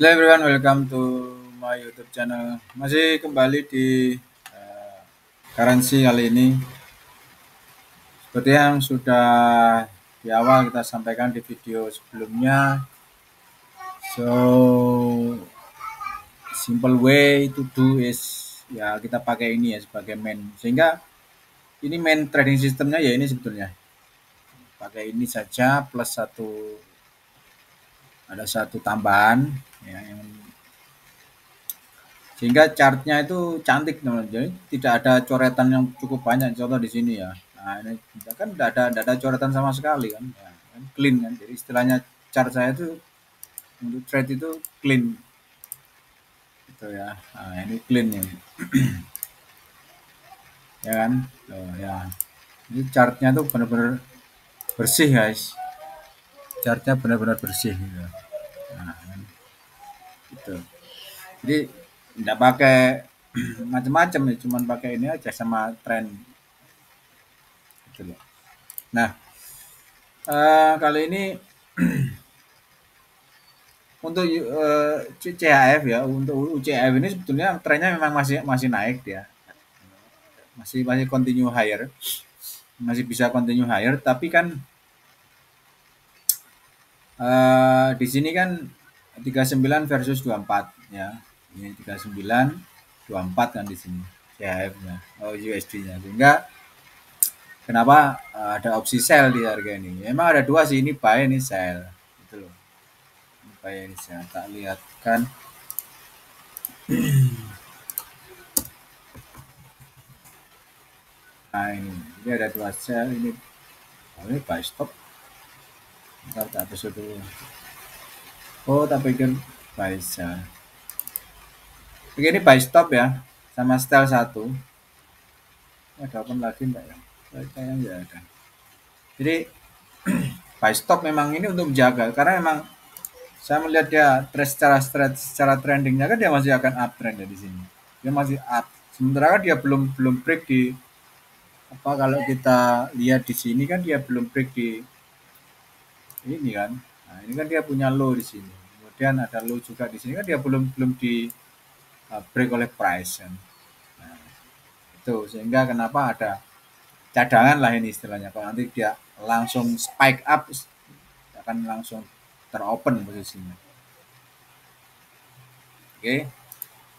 Hello everyone, welcome to my YouTube channel. Masih kembali di uh, currency kali ini. Seperti yang sudah di awal kita sampaikan di video sebelumnya. So, simple way to do is ya kita pakai ini ya sebagai main. Sehingga ini main trading sistemnya ya ini sebetulnya. Pakai ini saja plus ada satu tambahan ya, yang sehingga chartnya itu cantik teman. Jadi tidak ada coretan yang cukup banyak. Contoh di sini ya. Nah ini kan tidak ada coretan sama sekali kan. Ya, kan clean kan. Jadi istilahnya chart saya itu untuk trade itu clean gitu ya. Nah ini clean ini ya kan. Oh, ya. Ini chartnya tuh benar-benar bersih guys. Chartnya benar-benar bersih gitu. Nah, kan, gitu. Jadi tidak pakai macam-macam ya, cuman pakai ini aja sama tren gitu loh. Nah, kali ini untuk CHF ya, untuk UCHF ini sebetulnya trennya memang masih masih naik dia, masih masih continue higher, masih bisa continue higher, tapi kan di sini kan 39 versus 24 ya, ini 39 24 kan di sini CHF-nya, oh USD-nya, sehingga kenapa ada opsi sell di harga ini? Emang ada dua sih, ini buy ini sell, gitu loh. Ini buy ini sell, tak lihat kan. Nah ini ada dua sell ini. Oh, ini buy stop. Ntar tak episode dulu. Oh, tak pikir buy sell. Oke, ini buy stop ya. Sama style 1. Ada open lagi enggak ya? Kayaknya enggak ada. Jadi buy stop memang ini untuk menjaga. Karena memang saya melihat dia secara trendingnya kan dia masih akan uptrend ya di sini. Dia masih up. Sementara kan dia belum belum break di apa, kalau kita lihat di sini kan dia belum break di ini kan. Nah, ini kan dia punya low di sini. Kemudian ada low juga di sini kan dia belum belum di break oleh price kan. Nah, itu sehingga kenapa ada cadangan lah ini istilahnya. Kalau nanti dia langsung spike up akan langsung teropen posisinya. Oke.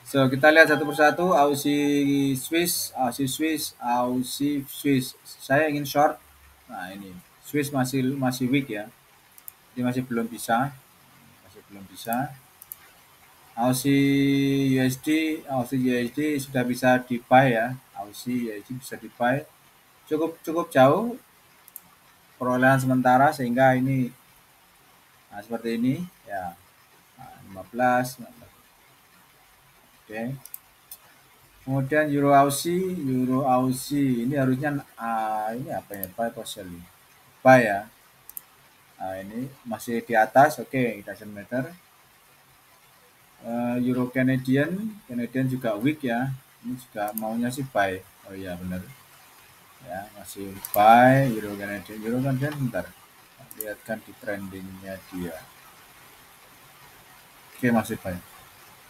So, kita lihat satu persatu Aussie Swiss, Aussie Swiss, Aussie Swiss. Saya ingin short. Nah, ini Swiss masih masih weak ya. Jadi masih belum bisa. Masih belum bisa. Aussie USD sudah bisa di buy ya. Aussie USD bisa di buy. Cukup cukup jauh perolehan sementara sehingga ini seperti ini ya. Nah, 15. Oke. Kemudian Euro Aussie ini harusnya ini apa ya? Buy or sell? Buy ya. Nah, ini masih di atas. Oke, doesn't matter. Euro Canadian juga weak ya. Ini juga maunya sih buy. Oh iya benar. Ya, masih buy Euro Canadian bentar. Lihatkan di trendingnya dia. Oke, masih buy.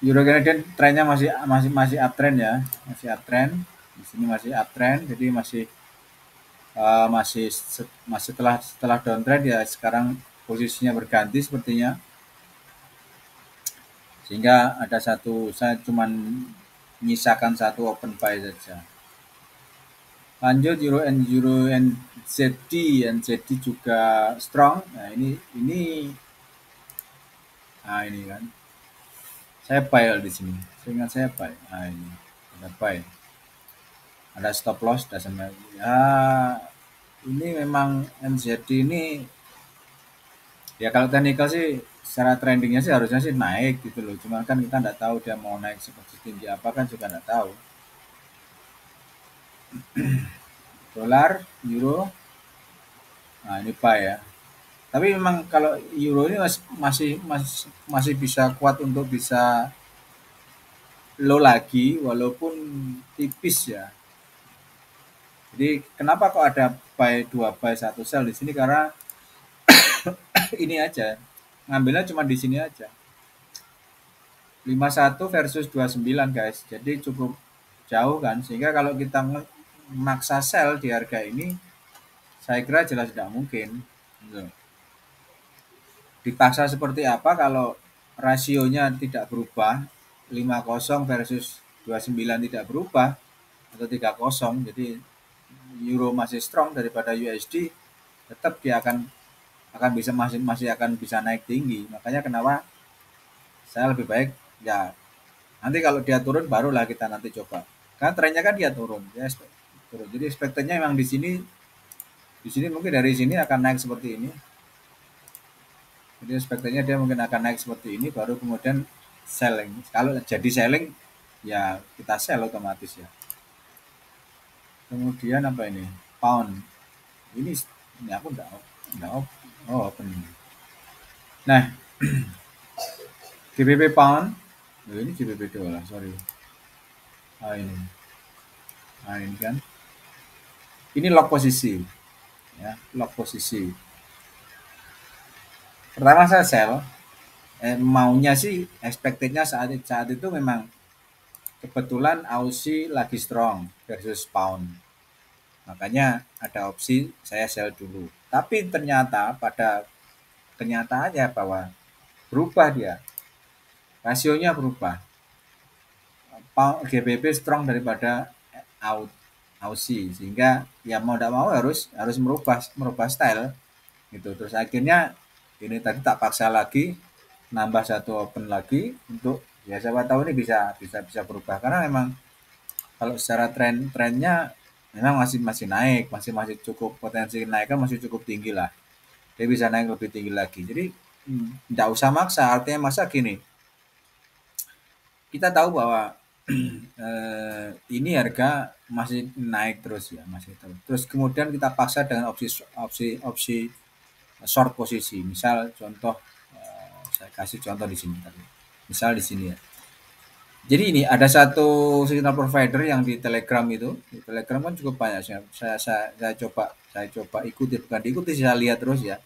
Euro Canadian trennya masih masih masih uptrend ya, masih uptrend. Di sini masih uptrend, jadi masih masih setelah downtrend ya, sekarang posisinya berganti sepertinya. Sehingga ada satu, saya cuman menyisakan satu open buy saja. Lanjut Euro NZD juga strong. Nah, ini kan. Saya buy di sini. Seingat saya buy. Nah, ini ada buy. Ada stop loss, ada sama ya. Ini memang NZD ini ya, kalau teknikal sih secara trendingnya sih harusnya sih naik gitu loh. Cuma kan kita nggak tahu dia mau naik seperti tinggi apa, kan juga nggak tahu. Dolar, euro, nah ini buy ya. Tapi memang kalau euro ini masih bisa kuat untuk bisa low lagi walaupun tipis ya. Jadi kenapa kok ada buy 2 buy 1 sell di sini, karena ini aja ngambilnya cuma di sini aja. 51 versus 29 guys, jadi cukup jauh kan, sehingga kalau kita memaksa sell di harga ini saya kira jelas tidak mungkin gitu. Dipaksa seperti apa kalau rasionya tidak berubah, 50 versus 29 tidak berubah, atau 30, jadi euro masih strong daripada USD, tetap dia akan bisa masih akan bisa naik tinggi. Makanya kenapa saya lebih baik ya nanti kalau dia turun barulah kita nanti coba. Karena trennya kan dia turun, ya turun. Jadi expectednya memang di sini mungkin dari sini akan naik seperti ini. Jadi expectednya dia mungkin akan naik seperti ini, baru kemudian selling. Kalau jadi selling ya kita sell otomatis ya. Kemudian apa ini? Pound. Ini aku enggak open. Nah, GBP pound. Oh, ini GBP dolar, sorry. Ini. Nah, ini kan. Ini lock posisi. Ya, lock posisi. Pertama saya sell. Maunya sih expectednya saat itu memang kebetulan Aussie lagi strong versus pound. Makanya ada opsi saya sell dulu. Tapi ternyata pada kenyataannya bahwa berubah dia. Rasionya berubah. GBP strong daripada Aussie, sehingga ya mau tidak mau harus merubah style gitu. Terus akhirnya ini tadi tak paksa lagi, nambah satu open lagi untuk ya siapa tahu ini bisa berubah, karena memang kalau secara trennya memang masih naik, masih cukup potensi naiknya masih cukup tinggi lah. Dia bisa naik lebih tinggi lagi. Jadi tidak usah maksa. Artinya masa gini, kita tahu bahwa ini harga masih naik terus ya, masih terus. Terus kemudian kita paksa dengan opsi short posisi. Misal contoh, saya kasih contoh di sini tadi. Misal di sini ya. Jadi ini ada satu signal provider yang di Telegram itu. Di Telegram kan cukup banyak. Saya coba ikuti, bukan diikuti, saya lihat terus ya.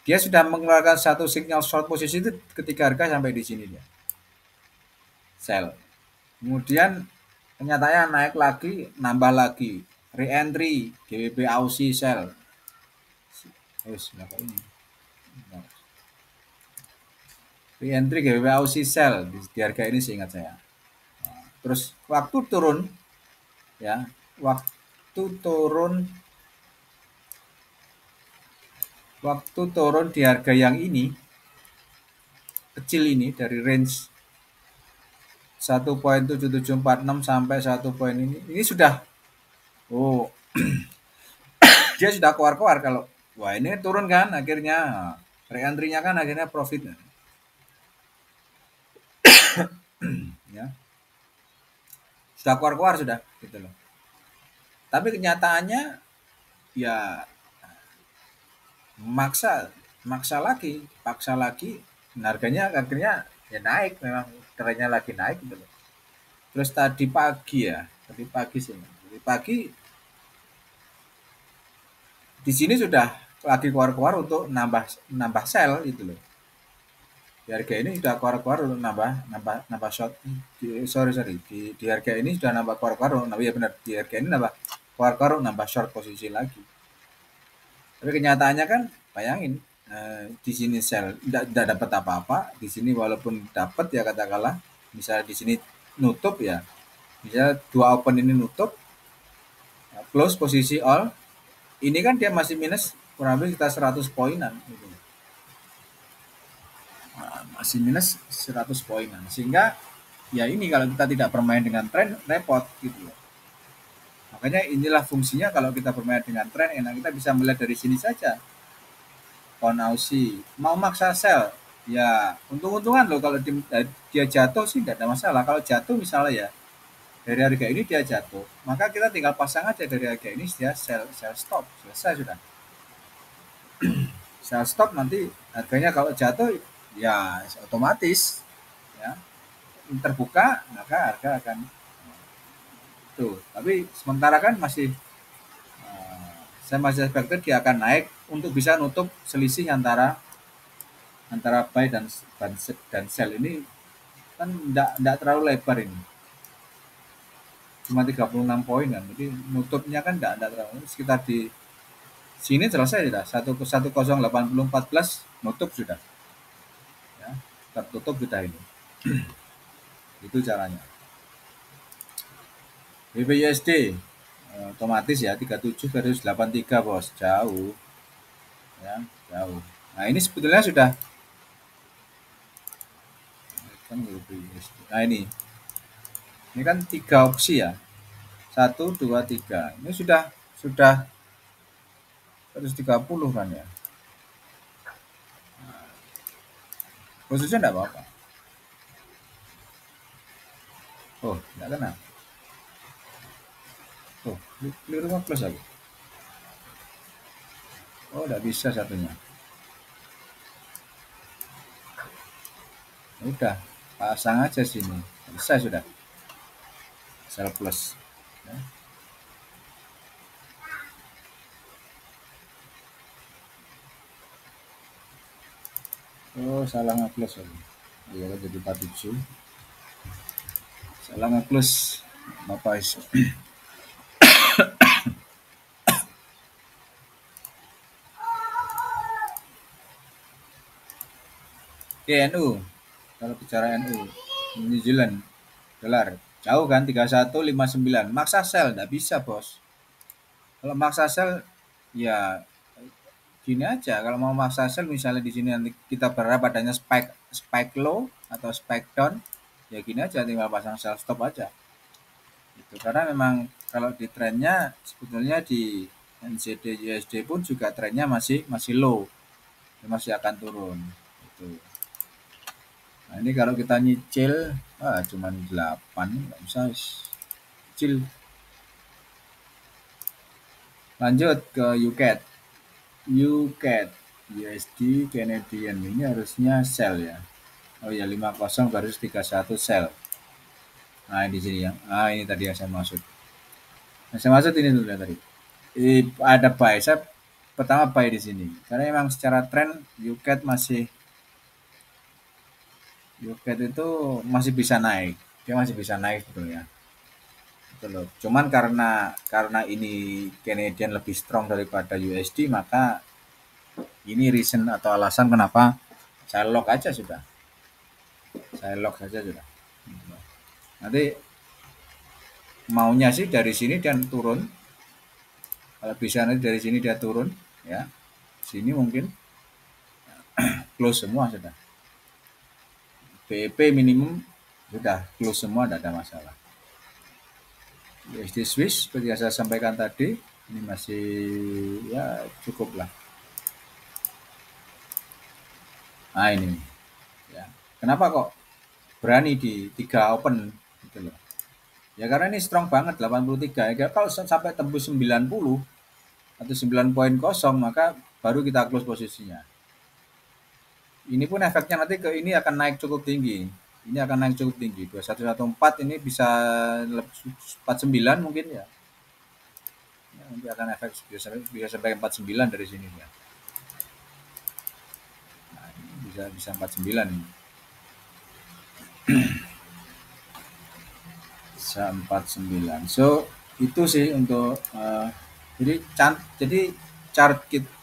Dia sudah mengeluarkan satu signal short posisi itu ketika harga sampai di sini dia. Sell. Kemudian kenyataannya naik lagi, nambah lagi. Re-entry GBP Aussie sell. Berapa ini? Re-entry GBP Aussie sell di harga ini seingat saya. Nah, terus waktu turun ya, waktu turun di harga yang ini kecil ini dari range 1.7746 sampai 1 poin ini sudah dia sudah keluar kalau wah ini turun kan akhirnya re-entry-nya kan akhirnya profit ya sudah keluar sudah gitu loh. Tapi kenyataannya ya paksa lagi harganya akhirnya ya naik, memang trennya lagi naik gitu loh. Terus tadi pagi di sini sudah lagi keluar untuk nambah sell gitu loh. Di harga ini sudah keluar untuk nambah short. Sorry di harga ini sudah nambah keluar ya benar, di harga ini keluar nambah short posisi lagi. Tapi kenyataannya kan bayangin, di sini sell tidak dapat apa-apa, di sini walaupun dapat ya katakanlah misalnya di sini nutup ya, bisa dua open ini nutup, close posisi all, ini kan dia masih minus kurang lebih kita 100 poinan gitu. Nah, masih minus 100 poinan, sehingga ya ini kalau kita tidak bermain dengan tren repot gitu loh. Makanya inilah fungsinya kalau kita bermain dengan tren, enak kita bisa melihat dari sini saja. Pound Aussie mau maksa sell ya untung-untungan loh, kalau dia jatuh sih tidak ada masalah. Kalau jatuh misalnya ya dari harga ini dia jatuh, maka kita tinggal pasang aja dari harga ini, dia sell stop, selesai sudah. Sell stop, nanti harganya kalau jatuh ya otomatis ya terbuka, maka harga akan tuh. Tapi sementara kan saya masih expected dia akan naik untuk bisa nutup selisih antara buy dan sell ini kan enggak terlalu lebar ini, cuma 36 poin kan, jadi nutupnya kan enggak terlalu, sekitar di sini selesai sudah, 1108014 nutup sudah, ya, tertutup sudah ini, itu caranya. BPUSD otomatis ya 37 garis 83 bos, jauh ya, jauh. Nah ini sebetulnya sudah kan BPUSD. Nah ini kan 3 opsi ya, 1 2 3, ini sudah 130 kan ya, khususnya enggak apa-apa. Oh enggak kena, oh keliru plus aku, oh enggak bisa satunya, udah pasang aja sini, selesai sudah, sell plus ya. Oh salah nge-plus aku, ya jadi 47, salah nge-plus Bapak isu. Oke, NU, kalau bicara NU New Zealand dolar jauh kan 3159, maksa sell nggak bisa bos. Kalau maksa sell ya gini aja, kalau mau maksa sell misalnya di sini nanti kita berharap adanya spike spike low atau spike down, ya gini aja tinggal pasang sell stop aja gitu. Karena memang kalau di trennya sebetulnya di NZD USD pun juga trennya masih low, masih akan turun gitu. Nah ini kalau kita nyicil cuman 8 nggak bisa cil. Lanjut ke UCAD. UCAD USD Canadian ini harusnya sell ya. Oh ya 50 garis 31 sell. Nah di sini yang ini tadi yang saya maksud. Yang saya maksud ini dulu ya tadi. Ada buy. Saya pertama buy di sini karena memang secara tren UCAD itu masih bisa naik. Dia masih bisa naik sebetulnya. Gitu loh. Cuman karena ini Canadian lebih strong daripada USD, maka ini reason atau alasan kenapa saya lock aja sudah. Saya lock saja sudah. Nanti maunya sih dari sini dan turun. Kalau bisa nanti dari sini dia turun, ya. Sini mungkin close semua sudah. BEP minimum sudah close semua, tidak ada masalah. USD Swiss seperti yang saya sampaikan tadi, ini masih ya cukup lah. Nah ini ya. Kenapa kok berani di 3 open gitu loh. Ya karena ini strong banget 83 ya. Kalau sampai tembus 90 atau 9.0 maka baru kita close posisinya. Ini pun efeknya nanti ke ini akan naik cukup tinggi. Ini akan naik cukup tinggi. 2114 ini bisa 49 mungkin ya. Nanti akan efek bisa sampai 49 dari sini ya. Nah, ini bisa 49 ini. Bisa 49. So itu sih untuk jadi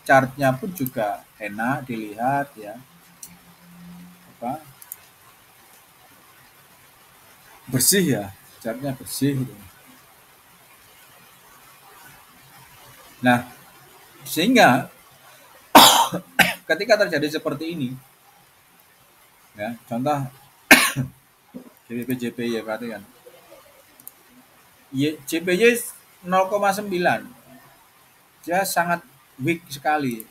chartnya pun juga enak dilihat ya, apa bersih ya, chartnya bersih gitu. Nah sehingga ketika terjadi seperti ini ya, contoh JPY berarti kan JPY 0,9 dia sangat weak sekali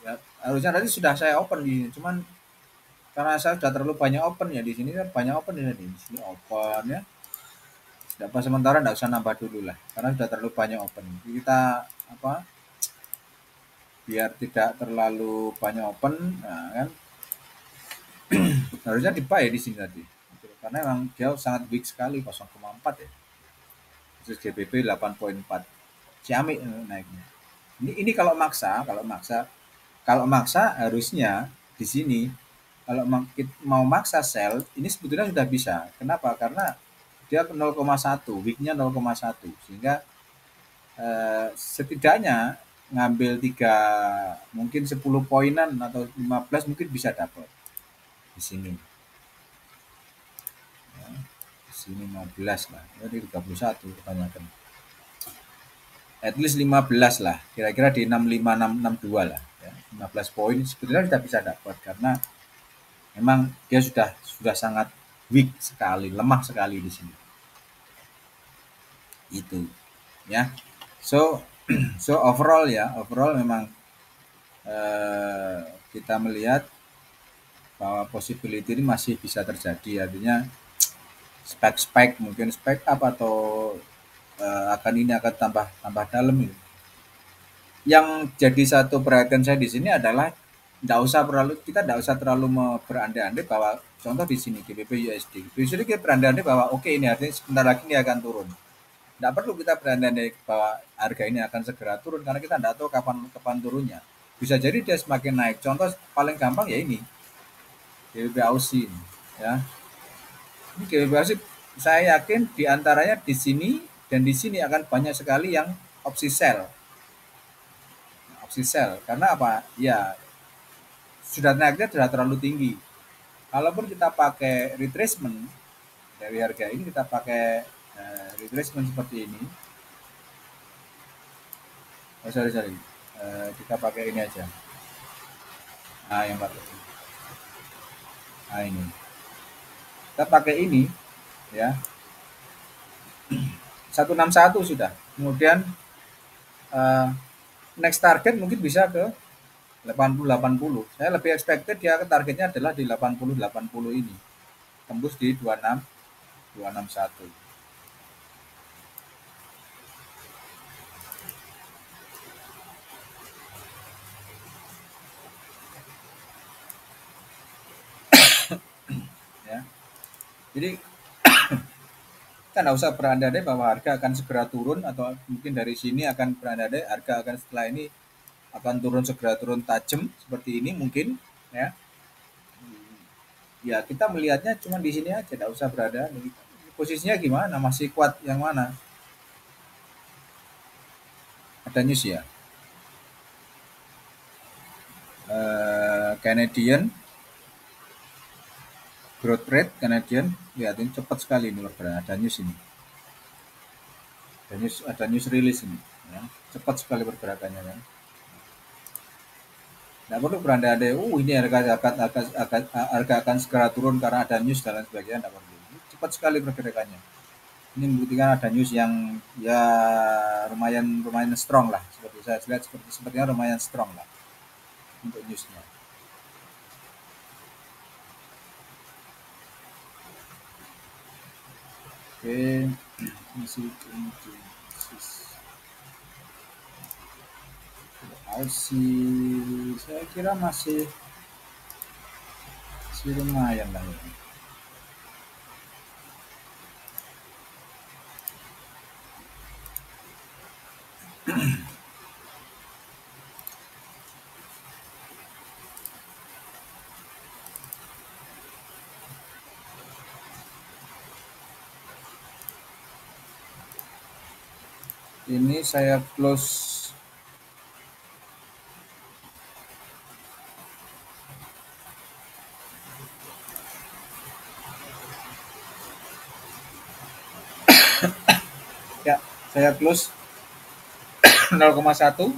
ya, harusnya tadi sudah saya open di sini, cuman karena saya sudah terlalu banyak open ya di sini kan, banyak open di sini open ya. Dapat sementara tidak usah nambah dulu lah karena sudah terlalu banyak open. Kita apa biar tidak terlalu banyak open, nah kan harusnya dibuy di sini tadi. Karena memang dia sangat weak sekali 0,4 ya. Terus GBP 8.4. Ciamik naiknya. Ini kalau maksa harusnya di sini kalau mau maksa sell ini sebetulnya sudah bisa. Kenapa? Karena dia 0,1, weeknya 0,1 sehingga setidaknya ngambil tiga mungkin 10 poinan atau 15 mungkin bisa dapat di sini. Ya, di sini 15 lah. Jadi 31 kebanyakan. At least 15 lah. Kira-kira di 65662 lah ya. 15 poin sebetulnya sudah bisa dapat karena memang dia sudah sangat weak sekali, lemah sekali di sini. Itu ya. So so overall memang kita melihat bahwa possibility ini masih bisa terjadi, artinya spek mungkin spek up atau akan tambah dalam ini. Yang jadi satu perhatian saya di sini adalah kita tidak usah terlalu berandai-andai bahwa contoh di sini GBP USD. Justru kita berandai-andai bahwa oke ini artinya sebentar lagi ini akan turun. Tidak perlu kita berandai-andai bahwa harga ini akan segera turun karena kita tidak tahu kapan turunnya. Bisa jadi dia semakin naik. Contoh paling gampang ya ini GBP Aussie ini, ya. Ini GBP Aussie saya yakin diantaranya di sini dan di sini akan banyak sekali yang opsi sell. Opsi sell karena apa? Ya sudah naiknya sudah terlalu tinggi. Kalaupun kita pakai retracement dari harga ini, kita pakai retracement seperti ini. Oh, sorry. Kita pakai ini aja. Nah, yang pakai ini. Nah, ini. Kita pakai ini, ya. 161 sudah. Kemudian next target mungkin bisa ke 80-80. Saya lebih expected dia targetnya adalah di 80-80 ini. Tembus di 261. Ya. Jadi kita nggak usah berandai-andai bahwa harga akan segera turun atau mungkin dari sini akan berandai-andai harga akan setelah ini akan segera turun tajam seperti ini mungkin, ya. Ya kita melihatnya cuma di sini aja, tidak usah berada. Posisinya gimana? Masih kuat yang mana? Ada news ya. Canadian growth rate Canadian, lihatin cepat sekali ini bergerak. Ada news ini. Ada news release ini, ya. Cepat sekali pergerakannya kan. Nggak perlu berandai-andai, ini harga akan segera turun karena ada news dan lain sebagainya. Nggak perlu. Cepat sekali pergerakannya. Ini membuktikan ada news yang ya lumayan strong lah. Seperti saya lihat sepertinya lumayan strong lah untuk newsnya. Oke, masih Aussie saya kira masih lumayan lah ya. Ini saya close ya, saya close 0,1,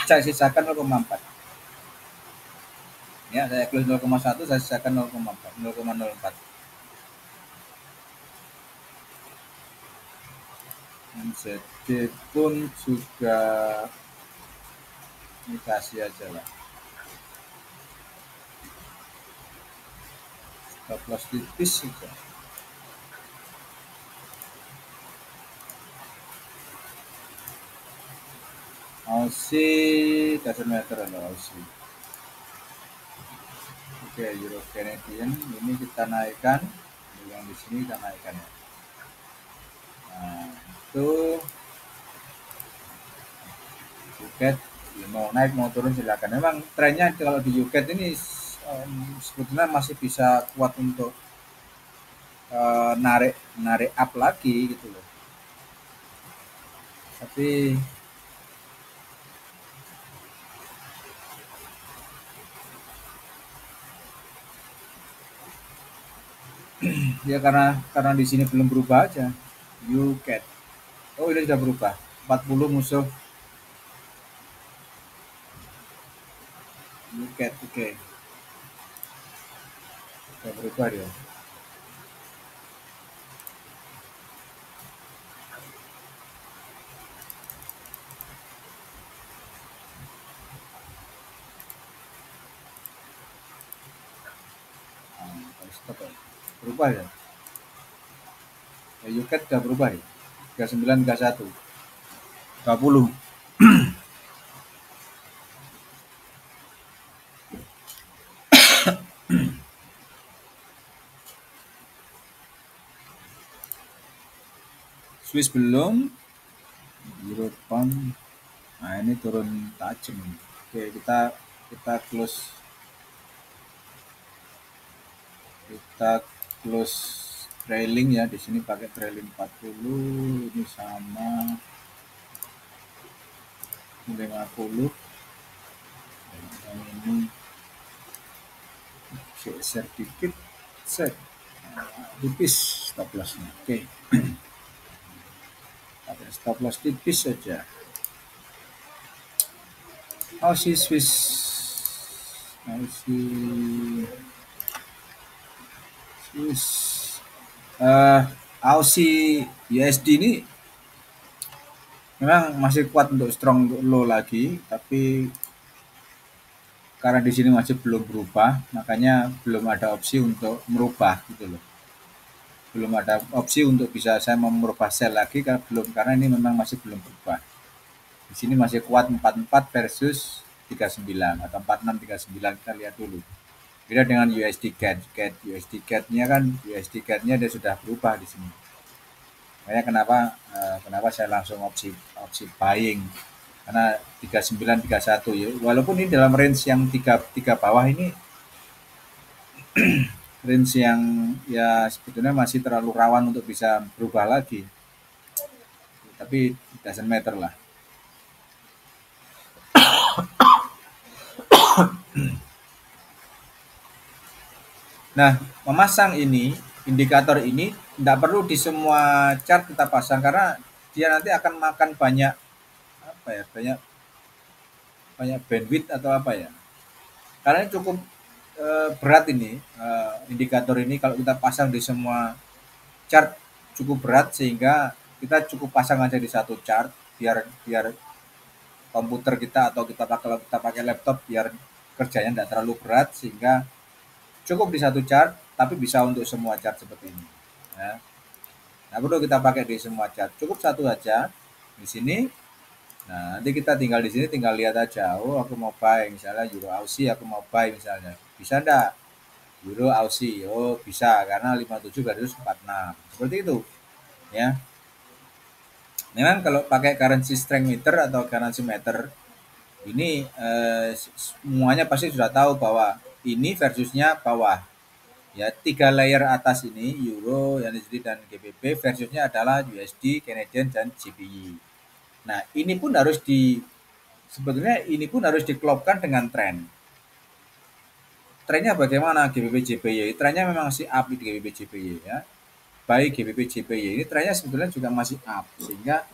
saya sisakan 0,4. Ya, saya close 0,1, saya sisakan 0,04. NZD pun juga ini kasih aja lah. 14 tipis saja. Aussie doesn't matter lah Aussie. Oke, Euro Canadian ini kita naikkan, yang di sini kita naikkan ya. Nah, itu UKED mau naik mau turun silakan. Memang trennya kalau di UKED ini sebetulnya masih bisa kuat untuk narik narik up lagi gitu loh. Tapi ya karena di sini belum berubah aja. You cat. Oh ini sudah berubah. 40 musuh. You cat. Oke. Okay. Sudah berubah dia. Stop ya. Berubah ya. Ya, you cat sudah berubah ya. 39 31. 20. Swiss belum. Euro pound. Nah ini turun tajam. Oke kita close trailing ya, di sini pakai trailing 40, ini sama 50. Dan ini geser dikit, set tipis stop lossnya. Oke. Pakai stop loss tipis saja. Aussie Swiss, Aussie Swiss, Aussie USD ini memang masih kuat untuk strong low lagi, tapi karena di sini masih belum berubah, makanya belum ada opsi untuk merubah gitu loh. Belum ada opsi untuk bisa saya merubah sell lagi karena ini memang masih belum berubah. Di sini masih kuat 44 versus 39 atau 46 39, kita lihat dulu. Beda dengan USD CAD. USD CAD-nya kan USD CAD-nya dia sudah berubah di sini. Makanya kenapa saya langsung opsi buying, karena 39 31 ya. Walaupun ini dalam range yang tiga bawah ini range yang ya sebetulnya masih terlalu rawan untuk bisa berubah lagi. Tapi it doesn't matter lah. Nah, memasang ini, indikator ini tidak perlu di semua chart kita pasang karena dia nanti akan makan banyak apa ya, banyak bandwidth atau apa ya. Karena ini cukup berat ini indikator ini, kalau kita pasang di semua chart cukup berat, sehingga kita cukup pasang aja di satu chart biar komputer kita atau kita pakai laptop biar kerjanya tidak terlalu berat, sehingga cukup di satu chart tapi bisa untuk semua chart seperti ini ya. Nah, perlu kita pakai di semua chart, cukup satu aja di sini. Nah, nanti kita tinggal di sini tinggal lihat aja, oh aku mau buy misalnya Euro Aussie, aku mau buy misalnya, bisa enggak Euro Aussie, oh bisa karena 57 versus 46 seperti itu ya. Memang kalau pakai currency strength meter atau currency meter ini semuanya pasti sudah tahu bahwa ini versusnya bawah ya, 3 layer atas ini Euro, USD dan GBP, versusnya adalah USD, Canadian dan GBP. Nah ini pun sebetulnya ini pun harus diklopkan dengan tren. Trennya bagaimana GBP JPY? Trennya memang masih up di GBP JPY ya. Baik GBP JPY ini trennya sebetulnya juga masih up, sehingga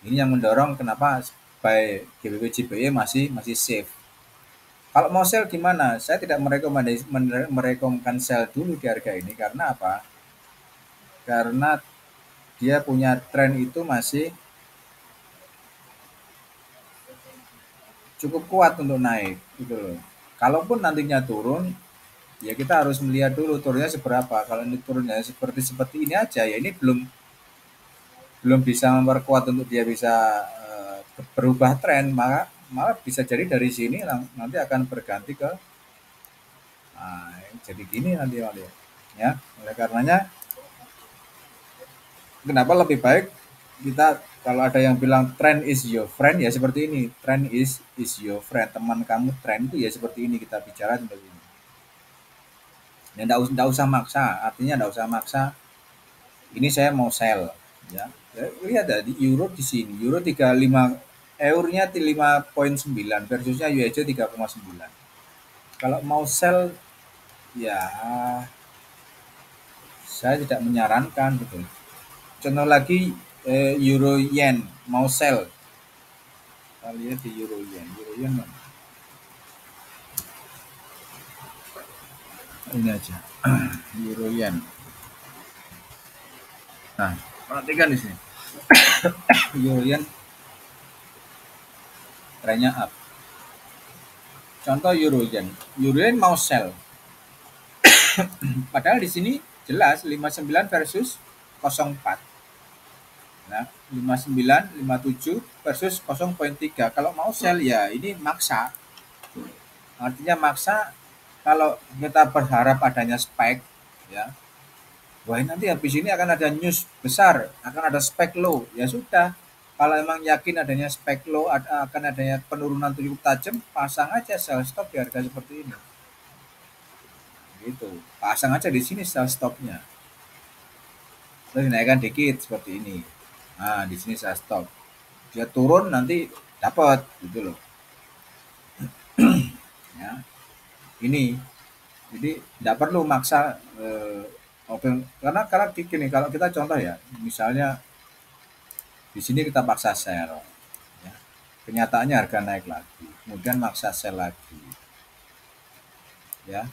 ini yang mendorong kenapa buy GBP JPY masih safe. Kalau mau sell gimana? Saya tidak merekomendasikan sell dulu di harga ini, karena apa? Karena dia punya tren itu masih cukup kuat untuk naik gitu loh. Kalaupun nantinya turun, ya kita harus melihat dulu turunnya seberapa. Kalau ini turunnya seperti ini aja, ya ini belum bisa memperkuat untuk dia bisa berubah tren, maka malah bisa jadi dari sini nanti akan berganti ke jadi gini nanti ya. Oleh karenanya kenapa lebih baik kita, kalau ada yang bilang trend is your friend, ya seperti ini, trend is your friend, teman kamu trend itu ya seperti ini, kita bicara seperti ini. Ya, nggak usah maksa, artinya nggak usah maksa. Ini saya mau sell, ya. Ya, lihat ya, di euro di sini, euro 35, eurnya 5,9 versusnya USD 3,9. Kalau mau sell, ya saya tidak menyarankan gitu. Contoh lagi euro yen mau sell, kita lihat di euro yen, mana? Ini aja, euro yen. Nah, perhatikan di sini, euro yen trennya up. Contoh euro yen mau sell, padahal di sini jelas 59 versus 04. Nah, 59, 57 versus 0,3. Kalau mau sell ya ini maksa. Artinya maksa kalau kita berharap adanya spike, ya. Wah, nanti habis ini akan ada news besar, akan ada spike low. Ya sudah. Kalau emang yakin adanya spike low, akan adanya penurunan cukup tajam, pasang aja sell stop di harga seperti ini. Gitu. Pasang aja di sini sell stopnya. Terus dinaikkan dikit seperti ini. Nah, di sini saya stop. Dia turun nanti dapat gitu loh. Ya. Ini jadi tidak perlu maksa open, karena gini, kalau kita contoh ya, misalnya di sini kita paksa sell, ya. Kenyataannya harga naik lagi, kemudian maksa sell lagi, ya,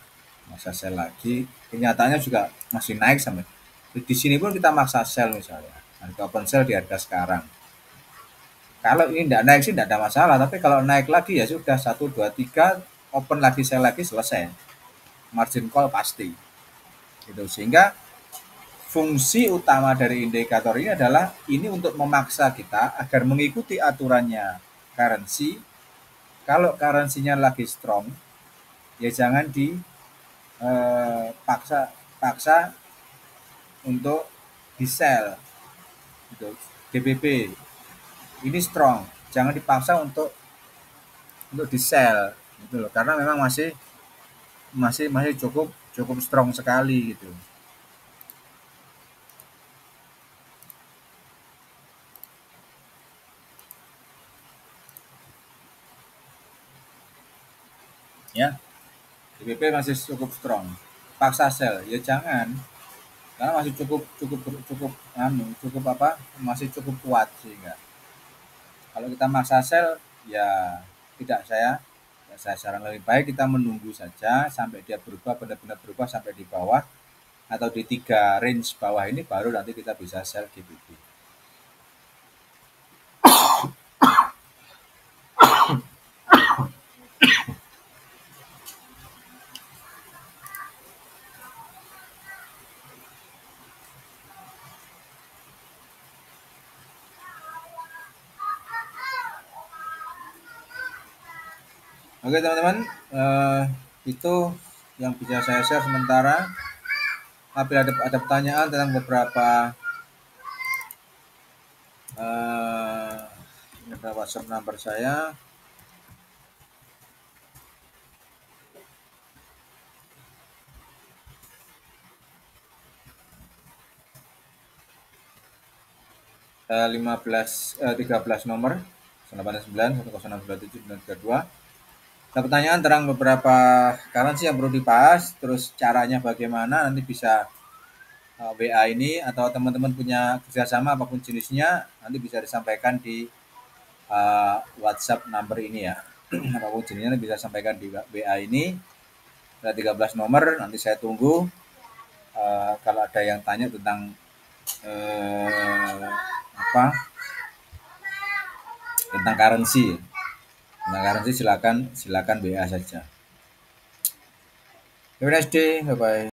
maksa sell lagi, kenyataannya juga masih naik sampai di sini pun kita maksa sell misalnya, harga open sell di harga sekarang. Kalau ini tidak naik sih tidak ada masalah, tapi kalau naik lagi ya sudah 1, 2, 3 open lagi sell lagi selesai, margin call pasti. Gitu. Sehingga fungsi utama dari indikator ini adalah ini untuk memaksa kita agar mengikuti aturannya currency. Kalau currency-nya lagi strong, ya jangan dipaksa untuk di sell. Gitu. GBP ini strong, jangan dipaksa untuk di sell, gitu loh. Karena memang masih cukup strong sekali gitu. Ya, GBP masih cukup strong. Paksa sell, ya jangan. Karena masih cukup cukup cukup cukup apa? Masih cukup kuat sehingga kalau kita maksa sell ya tidak, saya saran lebih baik kita menunggu saja sampai dia berubah, benar-benar berubah sampai di bawah atau di 3 range bawah ini, baru nanti kita bisa sell GBP. Oke teman-teman, itu yang bisa saya share sementara. Apabila ada pertanyaan tentang beberapa WhatsApp number saya. Eh, 13 nomor 0891069792. Ada pertanyaan tentang beberapa currency yang perlu dibahas, terus caranya bagaimana, nanti bisa WA ini, atau teman-teman punya kerjasama apapun jenisnya, nanti bisa disampaikan di WhatsApp number ini ya. Apapun jenisnya bisa sampaikan di WA ini. Ada 13 nomor, nanti saya tunggu. Kalau ada yang tanya tentang apa tentang currency, silakan WA saja. Have a nice day, bye bye.